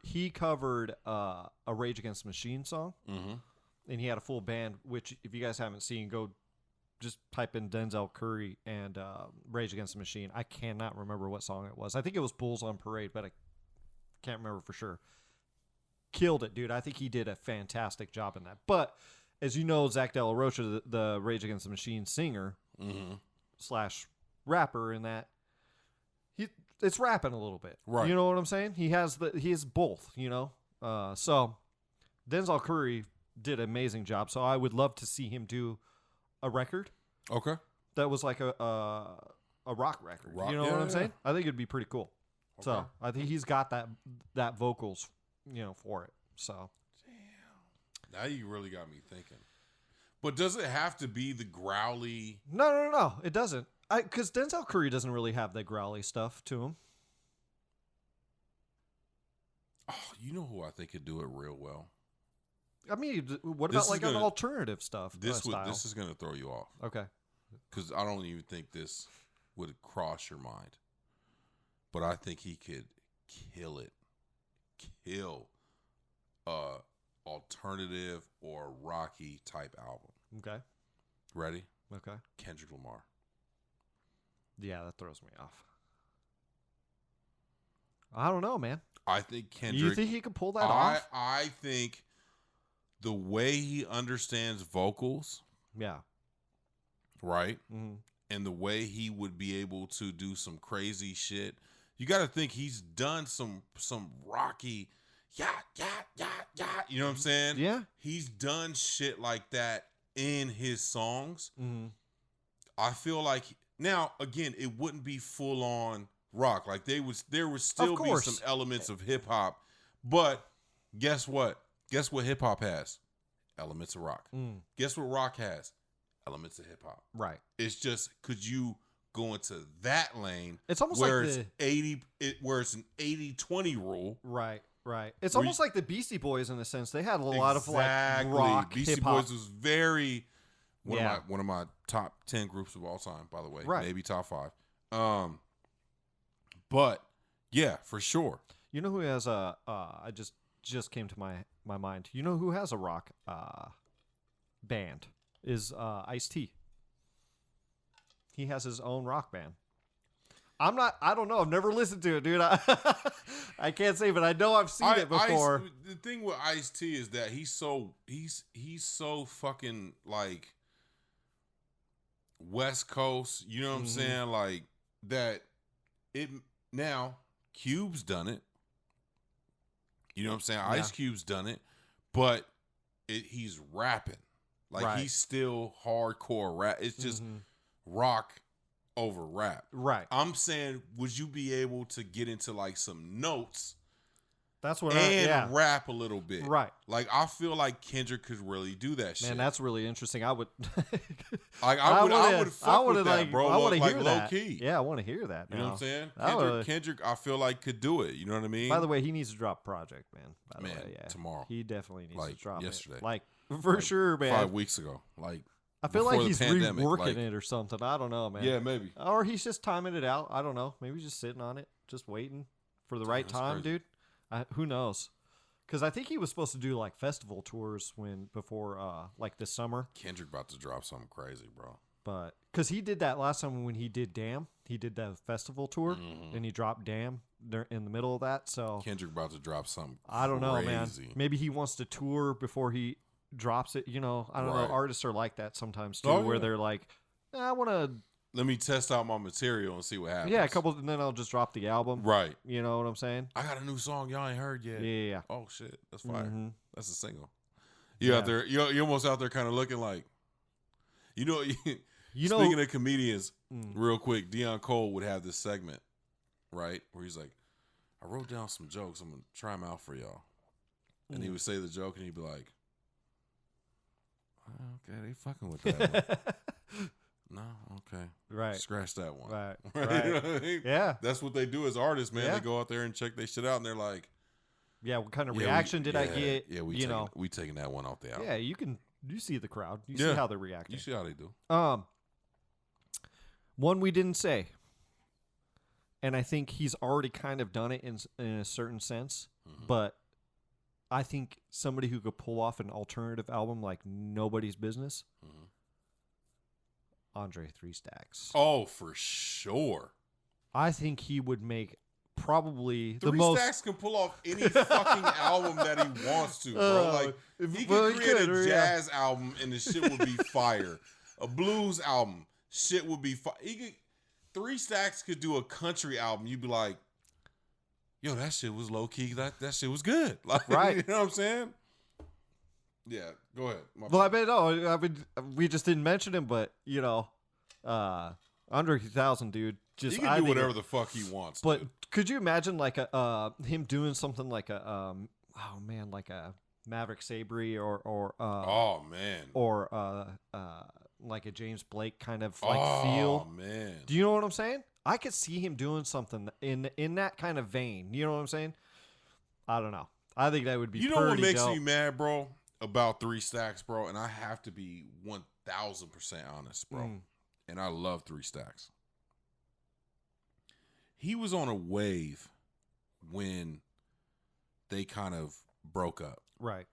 a Rage Against the Machine song, and he had a full band, which if you guys haven't seen, go just type in Denzel Curry and Rage Against the Machine. I cannot remember what song it was. I think it was Bulls on Parade, but I can't remember for sure. Killed it, dude. I think he did a fantastic job in that. But as you know, Zach De La Rocha, the Rage Against the Machine singer / rapper in that, it's rapping a little bit. Right. You know what I'm saying? He has both, so Denzel Curry did an amazing job. So I would love to see him do a record. Okay. That was like a rock record. You know what I'm saying? I think it'd be pretty cool. Okay. So I think he's got that vocals, for it. So damn. Now you really got me thinking. But does it have to be the growly? No. It doesn't. Because Denzel Curry doesn't really have that growly stuff to him. Oh, you know who I think could do it real well? I mean, what about like an alternative stuff? This is going to throw you off. Okay. Because I don't even think this would cross your mind. But I think he could kill it. Kill a alternative or rocky type album. Okay. Ready? Okay. Kendrick Lamar. Yeah, that throws me off. I don't know, man. I think Kendrick. You think he could pull that off? I think the way he understands vocals. Yeah. Right? Mm-hmm. And the way he would be able to do some crazy shit. You got to think he's done some rocky, yeah. You know what I'm saying? Yeah. He's done shit like that in his songs. Mm-hmm. I feel like now, again, it wouldn't be full on rock. Like there would still be some elements of hip hop, but guess what? Guess what hip hop has? Elements of rock. Guess what rock has? Elements of hip hop. Right. It's just could you go into that lane? It's almost where like where it's an 80-20 rule. Right. It's almost like the Beastie Boys in a sense. They had a lot of like rock, Beastie hip-hop. Boys was very one of my top 10 groups of all time, by the way. Right. Maybe top 5. But yeah, for sure. You know who has a I just came to my mind. You know who has a rock band is Ice-T. He has his own rock band. I don't know. I've never listened to it, dude. I can't say, but I know I've seen it before. The thing with Ice-T is that he's so fucking like West Coast, you know what I'm saying? Like that now Cube's done it. You know what I'm saying? Yeah. Ice Cube's done it, but he's rapping. Like he's still hardcore rap. It's just rock over rap. Right. I'm saying, would you be able to get into like some notes? That's what rap a little bit. Right. Like I feel like Kendrick could really do that shit. Man, that's really interesting. I would like I would fuck with that, bro. I want to hear low that. Key. Yeah, I want to hear that. You know what I'm saying? Kendrick, I feel like could do it. You know what I mean? By the way, he needs to drop a project, man. By the way, tomorrow. He definitely needs to drop yesterday. it. Like for sure, man. 5 weeks ago. Like I feel like he's pandemic, reworking it or something. I don't know, man. Yeah, maybe. Or he's just timing it out. I don't know. Maybe just sitting on it, just waiting for the right time, crazy. dude. Who knows? Because I think he was supposed to do like festival tours before like this summer. Kendrick about to drop something crazy, bro. But because he did that last time when he did Damn, he did that festival tour and he dropped Damn in the middle of that. So Kendrick about to drop something. I don't know, man. Crazy. Maybe he wants to tour before he drops it. You know, I don't know. Artists are like that sometimes too, where they're like, I want to. Let me test out my material and see what happens. Yeah, and then I'll just drop the album. Right. You know what I'm saying? I got a new song y'all ain't heard yet. Yeah. Oh shit, that's fire. That's a single. You out there? You're almost out there, kind of looking like, you know. Speaking of comedians, real quick, Deion Cole would have this segment, right, where he's like, "I wrote down some jokes. I'm gonna try them out for y'all," and he would say the joke, and he'd be like, "Okay, they fucking with that one." No, okay. Right. Scratch that one. Right. Right. You know what I mean? Yeah. That's what they do as artists, man. Yeah. They go out there and check their shit out, and they're like, yeah, what kind of reaction did I get? Yeah, we taking that one off the album. Yeah, you see the crowd. You see how they're reacting. You see how they do. One we didn't say, and I think he's already kind of done it in a certain sense, but I think somebody who could pull off an alternative album like Nobody's Business, Andre 3 Stacks. Oh, for sure. I think he would make probably the 3 most. Stacks can pull off any fucking album that he wants to, bro. Like he could create a jazz album and the shit would be fire. A blues album, shit would be fire. 3 Stacks could do a country album. You'd be like, yo, that shit was low key. That shit was good. Like, right? You know what I'm saying? Yeah, go ahead. We just didn't mention him, but you know, Andre 3000, dude. He can do whatever the fuck he wants. But could you imagine like him doing something like like a Maverick Sabri or like a James Blake kind of feel? Oh man, do you know what I'm saying? I could see him doing something in that kind of vein. You know what I'm saying? I don't know. I think that would be. You know what makes me mad, bro? About 3 Stacks, bro, and I have to be 1000% honest, bro. And I love 3 Stacks. He was on a wave when they kind of broke up. Right.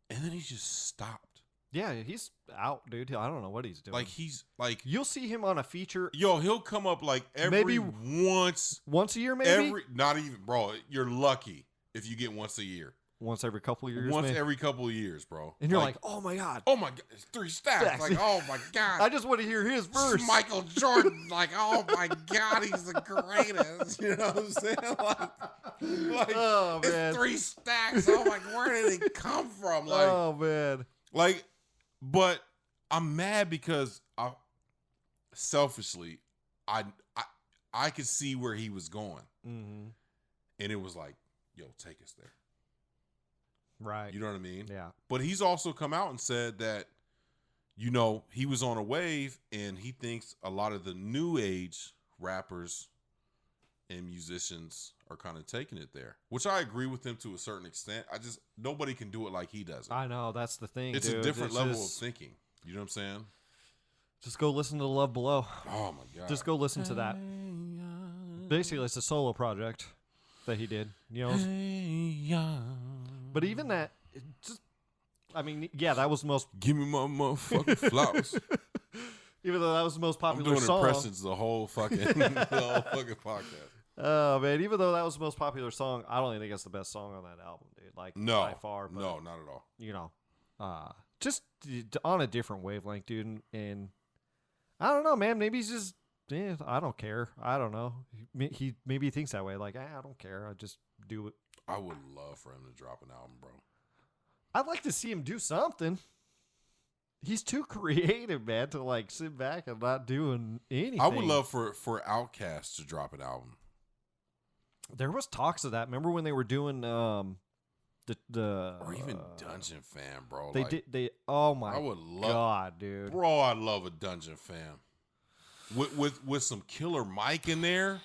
And then he just stopped. Yeah, he's out, dude. I don't know what he's doing. Like he's like you'll see him on a feature. Yo, he'll come up like once a year, maybe. Not even, bro. You're lucky if you get once a year. Once every couple of years. Every couple of years, bro. And you're like, oh my god. Oh my god, it's 3 Stacks. Like, oh my god. I just want to hear his verse. Michael Jordan. Like, oh my god, he's the greatest. You know what I'm saying? Like oh man, it's 3 Stacks. Oh my, where did it come from? Like, oh man. Like, but I'm mad because selfishly, I I could see where he was going. Mm-hmm. And it was like, yo, take us there. Right. You know what I mean? Yeah. But he's also come out and said that, you know, he was on a wave and he thinks a lot of the new age rappers and musicians are kind of taking it there, which I agree with him to a certain extent. Nobody can do it like he does it. I know. That's the thing, It's dude. a different level of thinking. You know what I'm saying? Just go listen to Love Below. Oh, my God. Just go listen to that. Basically, it's a solo project that he did. You know? But even that, that was the most... Give me my motherfucking flowers. Even though that was the most popular I'm doing song. impressions the whole fucking podcast. Oh, man. Even though that was the most popular song, I don't even think it's the best song on that album, dude. Like, No. by far. But, No, not at all. You know, just on a different wavelength, dude. And I don't know, man. Maybe he's just, I don't care. I don't know. He maybe he thinks that way. Like, I don't care. I just do it. I would love for him to drop an album, bro. I'd like to see him do something. He's too creative, man, to like sit back and not doing anything. I would love for Outkast to drop an album. There was talks of that. Remember when they were doing the or even Dungeon Fam, bro. They like, did. They oh my I would love, God, dude, bro. I love a Dungeon Fam with some Killer Mike in there,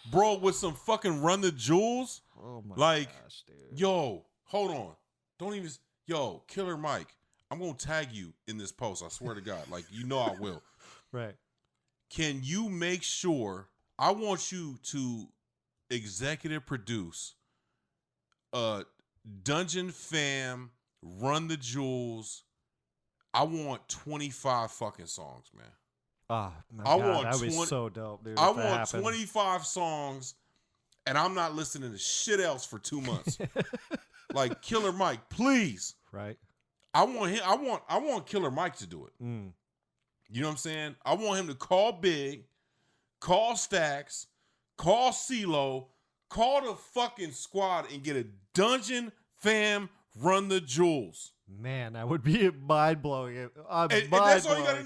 bro. With some fucking Run the Jewels. Oh my gosh, dude. Yo, hold on. Don't even. Yo, Killer Mike. I'm gonna tag you in this post. I swear to God. Like, you know I will. Right. Can you make sure? I want you to executive produce Dungeon Fam, Run the Jewels. I want 25 fucking songs, man. Oh my I God, want that would be 20 so dope, dude. I if that want happened. 25 songs, and I'm not listening to shit else for 2 months. Like, Killer Mike, please. Right. I want him. I want Killer Mike to do it. Mm. You know what I'm saying? I want him to call Big, call Stacks, call CeeLo, call the fucking squad, and get a Dungeon Fam Run the Jewels. Man, that would be mind blowing. And that's all you got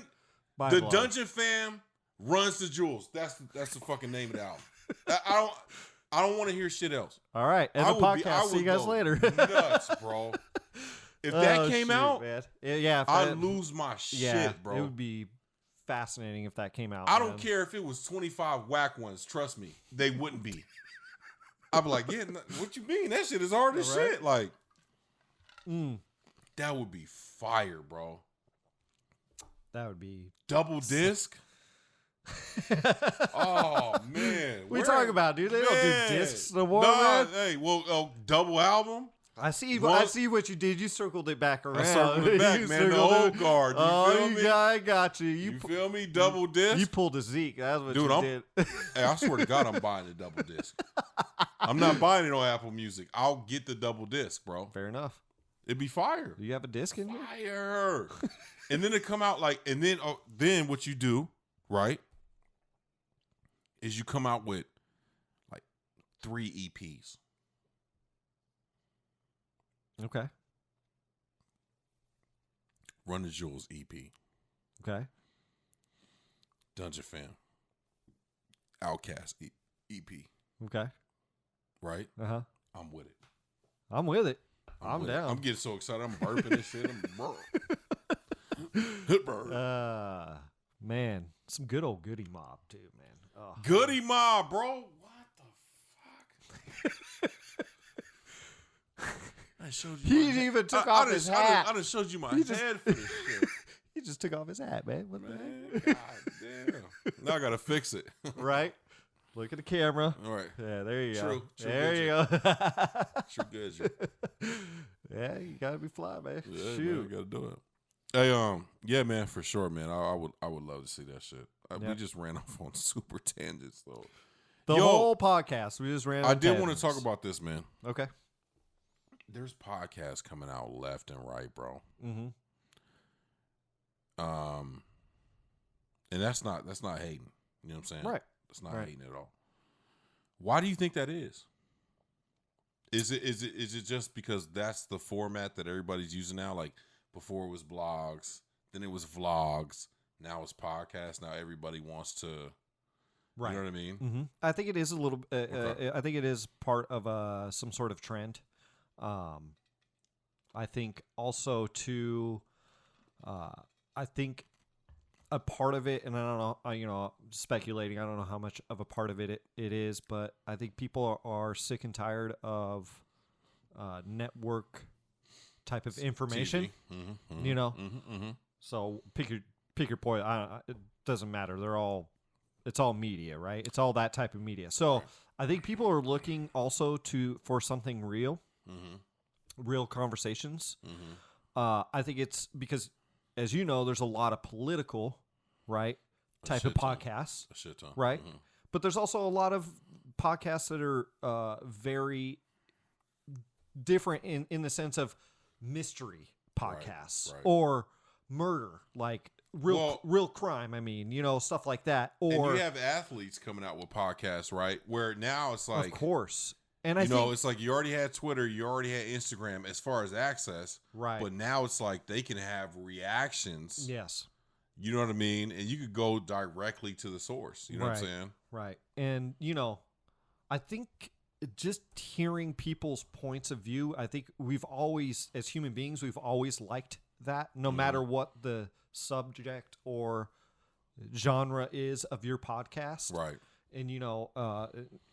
to. The Dungeon Fam runs the Jewels. That's the fucking name of the album. I don't want to hear shit else. All right, and the podcast. See you guys later. Nuts, bro. If that came out, man. Yeah, I'd lose my shit, bro. It would be fascinating if that came out. I don't care if it was 25 whack ones. Trust me, they wouldn't be. I'd be like, yeah, what you mean? That shit is hard as shit. Like, that would be fire, bro. That would be double disc. Oh man, what are you talking about, dude? They don't do discs no more, man. Hey, well, double album. I see what you did. You circled it back around. I circled it back, man. The old guard. You feel me? I got you. You feel me? Double disc. You pulled a Zeke. That's what you did. Hey, I swear to God, I'm buying the double disc. I'm not buying it on Apple Music. I'll get the double disc, bro. Fair enough. It'd be fire. Do you have a disc in here? Fire. And then it come out like, and then what you do, right, is you come out with like 3 EPs. Okay. Run the Jewels EP. Okay. Dungeon Fam. Outkast EP. Okay. Right? Uh-huh. I'm with it. I'm with it. I'm down. I'm getting so excited. I'm burping and shit. Man, some good old Goody Mob too, man. Oh. Goody Mob, bro. What the fuck? I showed you. He even took off his hat. I done showed you my head for this shit. He just took off his hat, man. What man, God damn. Now I gotta fix it. Right. Look at the camera. All right. Yeah, there you go. True There you go. True good. Yeah, you gotta be fly, man. Yeah, Shoot, man, you gotta do it. Hey, yeah, man, for sure, man. I would love to see that shit. We just ran off on super tangents though. The whole podcast, we just ran. I did want to talk about this, man. Okay. There's podcasts coming out left and right, bro. Mm-hmm. And that's not hating. You know what I'm saying? Right. It's not hating at all. Why do you think that is? Is it just because that's the format that everybody's using now? Like before it was blogs, then it was vlogs, now it's podcasts. Now everybody wants to, Right. You know what I mean? Mm-hmm. I think it is a little. Okay. I think it is part of some sort of trend. I think also too. I think a part of it, and I don't know. Speculating. I don't know how much of a part of it is, but I think people are sick and tired of network type of information. Mm-hmm. You know. Mm-hmm. So pick your point. It doesn't matter. It's all media, right? It's all that type of media. So I think people are looking also for something real, real conversations. I think it's because, as you know, there's a lot of political, right, type of podcasts, A shit ton. right? But there's also a lot of podcasts that are very different in the sense of mystery podcasts or murder, like real crime. I mean, stuff like that. Or and you have athletes coming out with podcasts, right? Where now it's like, of course, and it's like you already had Twitter, you already had Instagram as far as access, right? But now it's like they can have reactions. Yes, you know what I mean, and you could go directly to the source. You know what I'm saying? Right. And I think just hearing people's points of view, I think we've always, as human beings, we've always liked that, no matter what the subject or genre is of your podcast, right? And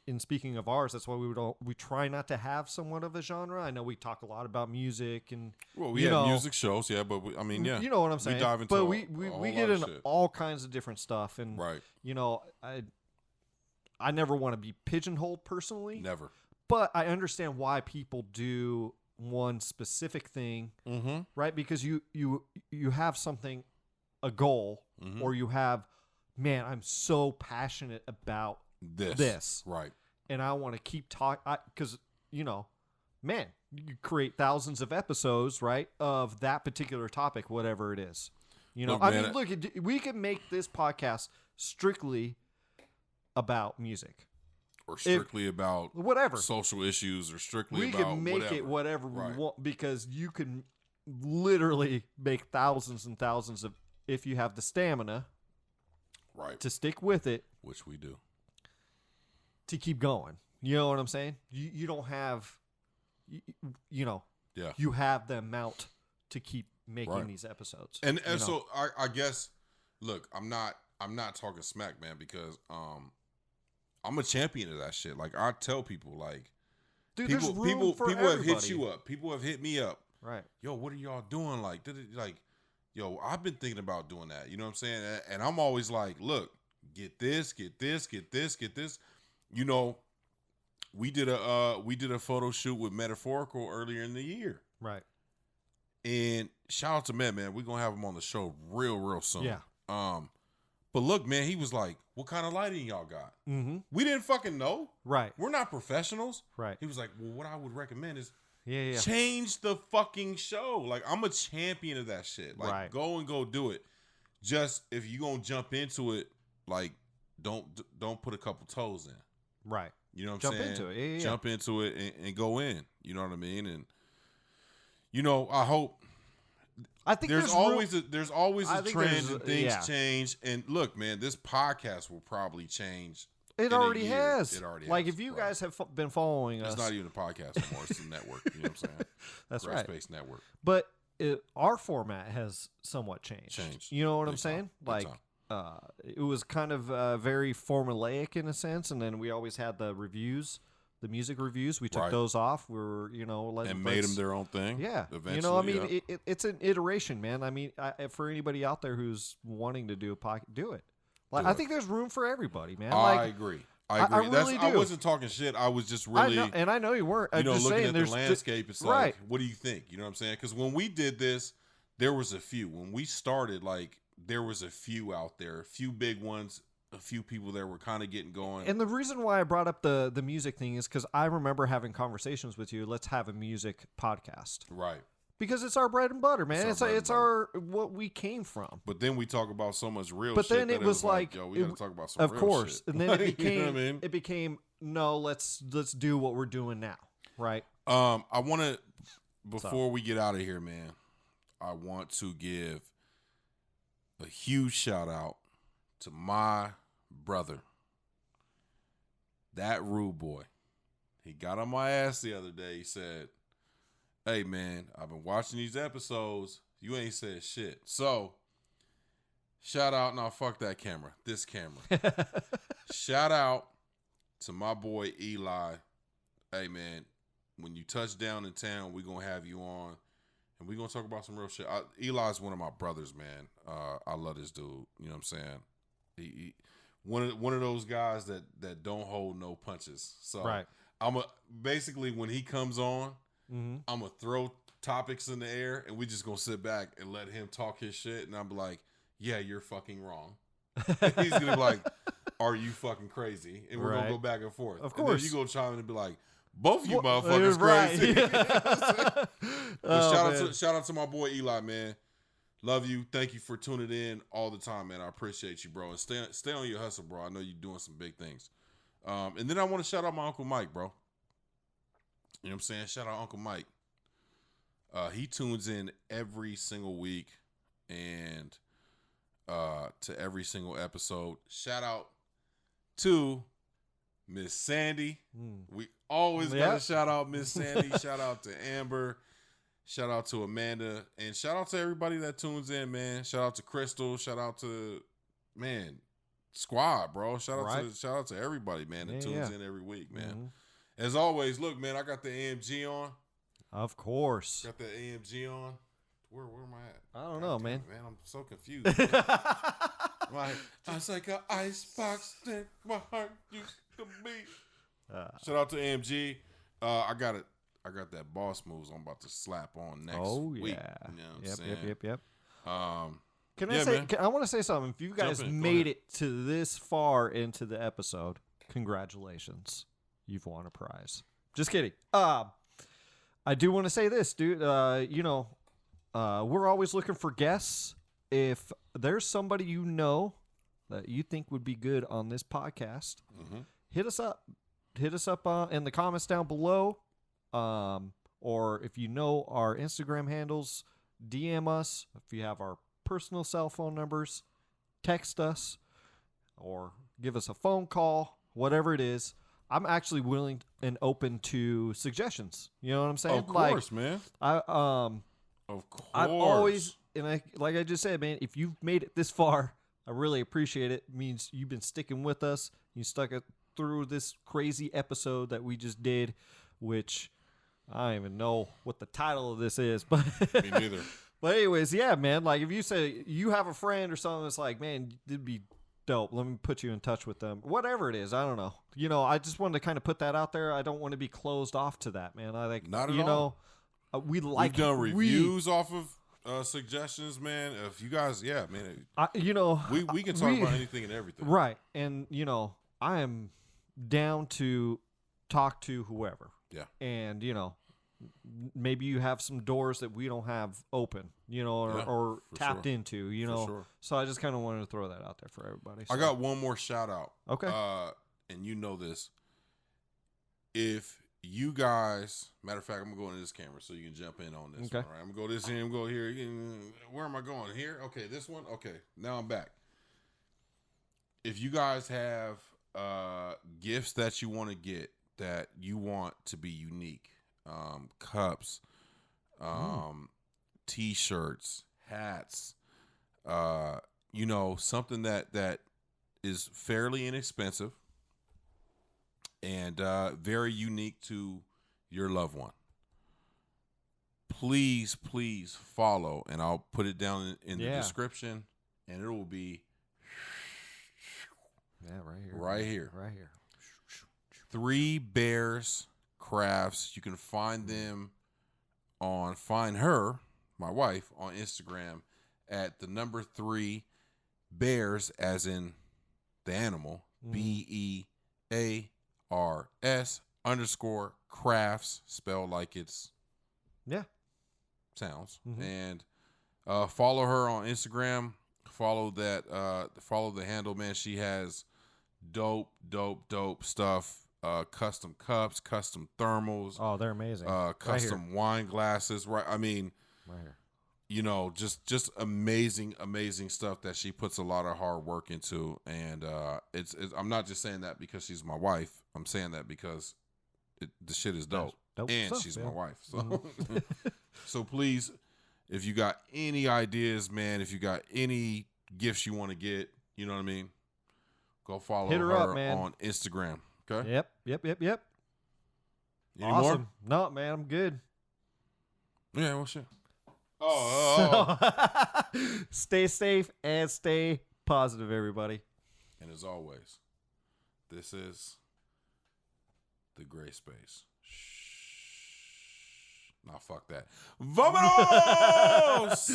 in speaking of ours, that's why we try not to have somewhat of a genre. I know we talk a lot about music and we have music shows, but you know what I'm saying. We dive into but we get into all kinds of different stuff, and I never want to be pigeonholed personally, never. But I understand why people do one specific thing, right? Because you have something, a goal, or you have, man, I'm so passionate about this. Right? And I want to keep talking because man, you create thousands of episodes, right, of that particular topic, whatever it is. Look, we can make this podcast strictly about music. Or strictly about whatever social issues, or strictly we about can make whatever. it whatever we want, because you can literally make thousands and thousands of, if you have the stamina, right, to stick with it, which we do, to keep going. You know what I'm saying? You don't have, you have the amount to keep making these episodes. And so I guess, look, I'm not talking smack, man, because I'm a champion of that shit. Like, I tell people, like, dude, people for have everybody. hit you up. People have hit me up. Right. Yo, what are y'all doing? Like, yo, I've been thinking about doing that. You know what I'm saying? And I'm always like, look, get this. We did a photo shoot with Metaphorical earlier in the year. Right. And shout out to man. We're gonna have him on the show real soon. Yeah. But look, man, he was like, what kind of lighting y'all got? Mm-hmm. We didn't fucking know. Right. We're not professionals. Right. He was like, well, what I would recommend is change the fucking show. Like, I'm a champion of that shit. Like, go do it. Just, if you gonna jump into it, like, don't put a couple toes in. Right. You know what I'm saying? Jump into it. Jump into it and go in. You know what I mean? And, I hope. I think there's always a trend and things change. And look, man, this podcast will probably change. It already has. It already like, has. If you guys have been following us. It's not even a podcast anymore. It's a network. You know what I'm saying? That's Gray right. Space Network. But our format has somewhat changed. You know what I'm saying? Like, it was kind of very formulaic in a sense. And then we always had the reviews. The music reviews, we took those off. We were, made them their own thing. Yeah, eventually. It's an iteration, man. I mean, for anybody out there who's wanting to do a podcast, do it. Like, I think there's room for everybody, man. I agree. I really do. I wasn't talking shit. I was just really, I know you weren't. I'm just looking saying, at the landscape. It's like, what do you think? You know what I'm saying? Because when we did this, there was a few. When we started, like, there was a few out there, a few big ones. A few people that were kind of getting going. And the reason why I brought up the music thing is because I remember having conversations with you. Let's have a music podcast. Right. Because it's our bread and butter, man. It's our what we came from. But then we talk about so much real but shit. But then it was like, yo, we got to talk about some real shit. Of course. And then it became, you know what I mean? It became, no, let's do what we're doing now. Right. I want to, before we get out of here, man, I want to give a huge shout out to my brother, That rude boy. He got on my ass the other day. He said, "Hey, man, I've been watching these episodes. You ain't said shit." So, shout out. Now, fuck that camera. This camera. Shout out to my boy Eli. Hey, man, when you touch down in town, we're going to have you on. And we're going to talk about some real shit. Eli's one of my brothers, man. I love this dude. You know what I'm saying? He one of those guys that don't hold no punches. So, right. Basically, when he comes on, I'm going to throw topics in the air, and we just going to sit back and let him talk his shit. And I'm like, yeah, you're fucking wrong. And he's going to be like, are you fucking crazy? And we're going to go back and forth. Of course. And then you go chime in and be like, both of you motherfuckers crazy. Right. But shout out to my boy Eli, man. Love you. Thank you for tuning in all the time, man. I appreciate you, bro. And stay on your hustle, bro. I know you're doing some big things. And then I want to shout out my Uncle Mike, bro. You know what I'm saying? Shout out Uncle Mike. He tunes in every single week and to every single episode. Shout out to Miss Sandy. We always got to shout out Miss Sandy. Shout out to Amber. Shout out to Amanda. And shout out to everybody that tunes in, man. Shout out to Crystal. Shout out to, man, Squad, bro. Shout out to everybody, man, that tunes in every week, man. As always, look, man, I got the AMG on. Of course. Got the AMG on. Where am I at? I don't know, man. Man, I'm so confused. Like, I was like an icebox that my heart used to be. Shout out to AMG. I got that boss moves I'm about to slap on next week. You know what I'm saying? Yep. Man. I want to say something. If you guys made it to this far into the episode, congratulations. You've won a prize. Just kidding. I do want to say this, dude. We're always looking for guests. If there's somebody you know that you think would be good on this podcast, hit us up. Hit us up in the comments down below. Or if you know our Instagram handles, DM us. If you have our personal cell phone numbers, text us or give us a phone call, whatever it is. I'm actually willing and open to suggestions. You know what I'm saying? Of course, man. Of course. I've always, like I just said, man, if you've made it this far, I really appreciate it. It means you've been sticking with us. You stuck it through this crazy episode that we just did, which I don't even know what the title of this is, but me neither. But anyways, yeah, man. Like if you say you have a friend or something that's like, man, it'd be dope. Let me put you in touch with them. Whatever it is, I don't know. I just wanted to kind of put that out there. I don't want to be closed off to that, man. I think not at all. We've done reviews off of suggestions, man. If you guys, yeah, man. We can talk about anything and everything, right? And I am down to talk to whoever. Yeah. And maybe you have some doors that we don't have open, or tapped into, Sure. So I just kind of wanted to throw that out there for everybody. So. I got one more shout out. Okay. And you know this. If you guys, matter of fact, I'm gonna go into this camera so you can jump in on this. Okay. One, all right? I'm gonna go this here. I'm gonna go here. Where am I going? Here. Okay. This one. Okay. Now I'm back. If you guys have gifts that you want to get that you want to be unique, cups, t-shirts, hats, something that is fairly inexpensive and very unique to your loved one. Please follow, and I'll put it down in the description, and it will be right here. 3 Bears Crafts. You can find them find her, my wife, on Instagram at the number 3 Bears, as in the animal, BEARS _ crafts, spelled like it's sounds. And follow her on Instagram. Follow the handle, man. She has dope stuff. Custom cups, custom thermals. Oh, they're amazing. Custom wine glasses. Right. I mean, right here. Just amazing stuff that she puts a lot of hard work into. And it's I'm not just saying that because she's my wife. I'm saying that because the shit is dope. Dope And stuff, she's yeah. my wife. So, so please, if you got any ideas, man, if you got any gifts you want to get, you know what I mean? Go follow Hit her up, man. on Instagram. Okay? Yep. Any Awesome. No, man, I'm good. more? Yeah, well, shit. Oh. Stay safe and stay positive, everybody. And as always, this is the gray space. Shh. Nah, fuck that. Vamonos!